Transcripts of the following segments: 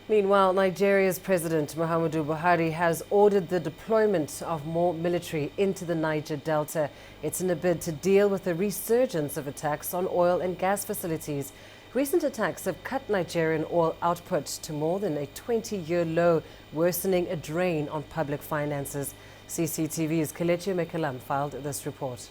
Meanwhile, Nigeria's President Muhamadu Buhari has ordered the deployment of more military into the Niger Delta. It's in a bid to deal with the resurgence of attacks on oil and gas facilities. Recent attacks have cut Nigerian oil output to more than a 20-year low, worsening a drain on public finances. CCTV's Kelechi Emekalam filed this report.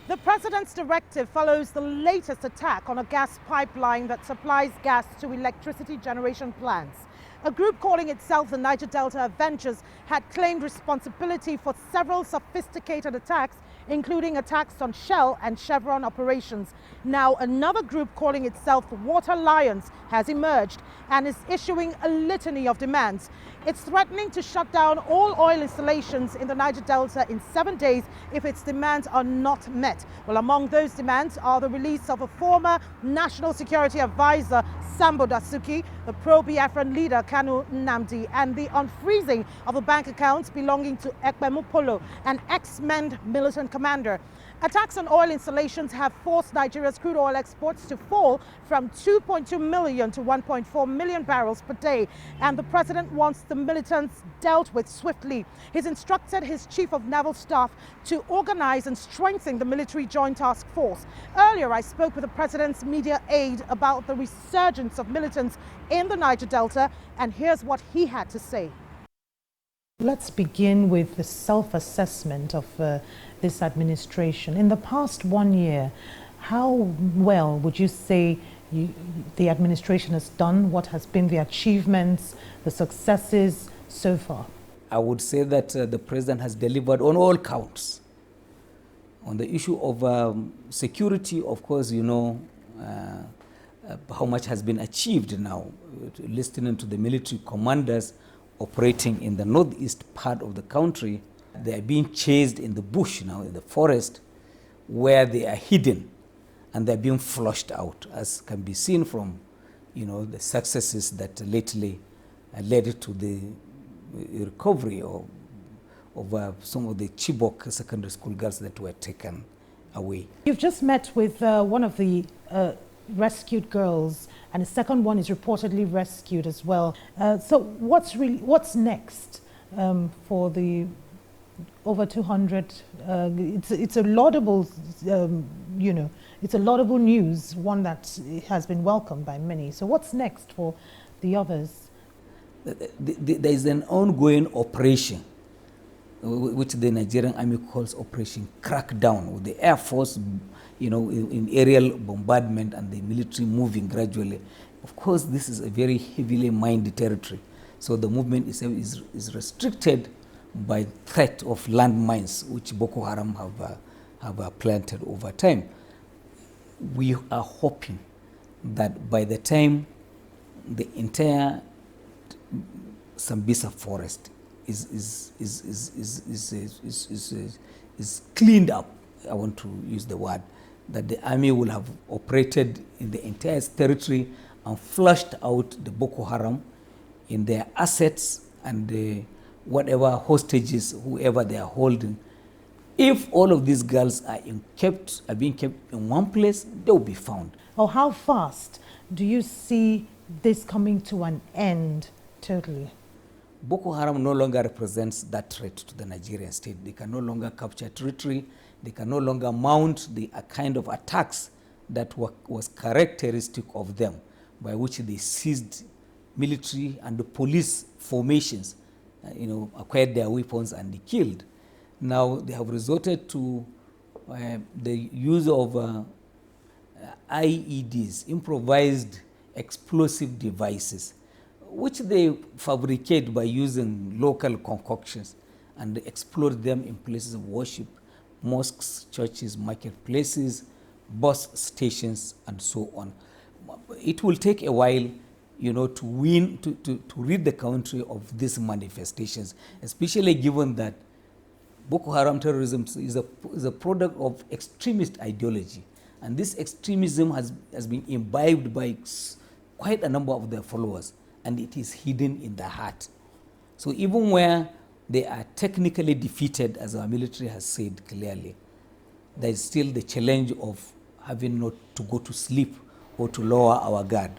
The president's directive follows the latest attack on a gas pipeline that supplies gas to electricity generation plants. A group calling itself the Niger Delta Avengers had claimed responsibility for several sophisticated attacks, including attacks on Shell and Chevron operations. Now, another group calling itself the Water Lions has emerged and is issuing a litany of demands. It's threatening to shut down all oil installations in the Niger Delta in 7 days if its demands are not met. Well, among those demands are the release of a former National Security Advisor, Sambo Dasuki, the pro-Biafran leader, Kanu Nnamdi, and the unfreezing of the bank accounts belonging to Ekpemu Polo, an ex-MEND militant commander. Attacks on oil installations have forced Nigeria's crude oil exports to fall from 2.2 million to 1.4 million barrels per day, and the president wants the militants dealt with swiftly. He's instructed his chief of naval staff to organize and strengthen the military joint task force. Earlier, I spoke with the president's media aide about the resurgence of militants in the Niger Delta, and here's what he had to say. Let's begin with the self-assessment of this administration. In the past 1 year, how well would you say the administration has done? What has been the achievements, the successes so far? I would say that the president has delivered on all counts. On the issue of security, of course, you know how much has been achieved now. Listening to the military commanders operating in the northeast part of the country, they are being chased in the bush now, in the forest, where they are hidden, and they're being flushed out, as can be seen from, the successes that lately led to the recovery of some of the Chibok secondary school girls that were taken away. You've just met with one of the rescued girls, and a second one is reportedly rescued as well. So what's next for the over 200? It's a laudable, it's a laudable news, one that has been welcomed by many. So what's next for the others? There is an ongoing operation, which the Nigerian Army calls Operation Crackdown, with the Air Force, in aerial bombardment and the military moving gradually. Of course, this is a very heavily mined territory, so the movement is restricted by threat of landmines, which Boko Haram have planted over time. We are hoping that by the time the entire Sambisa forest is cleaned up, I want to use the word, that the army will have operated in the entire territory and flushed out the Boko Haram in their assets and whatever hostages, whoever they are holding. If all of these girls are being kept in one place, they will be found. Or how fast do you see this coming to an end totally? Boko Haram no longer represents that threat to the Nigerian state. They can no longer capture territory. They can no longer mount the kind of attacks that was characteristic of them, by which they seized military and the police formations, acquired their weapons and they killed. Now they have resorted to the use of IEDs, improvised explosive devices, which they fabricate by using local concoctions and explode them in places of worship, mosques, churches, marketplaces, bus stations, and so on. It will take a while, to rid the country of these manifestations, especially given that Boko Haram terrorism is a product of extremist ideology. And this extremism has been imbibed by quite a number of their followers, and it is hidden in the heart. So even where they are technically defeated, as our military has said clearly, there is still the challenge of having not to go to sleep or to lower our guard.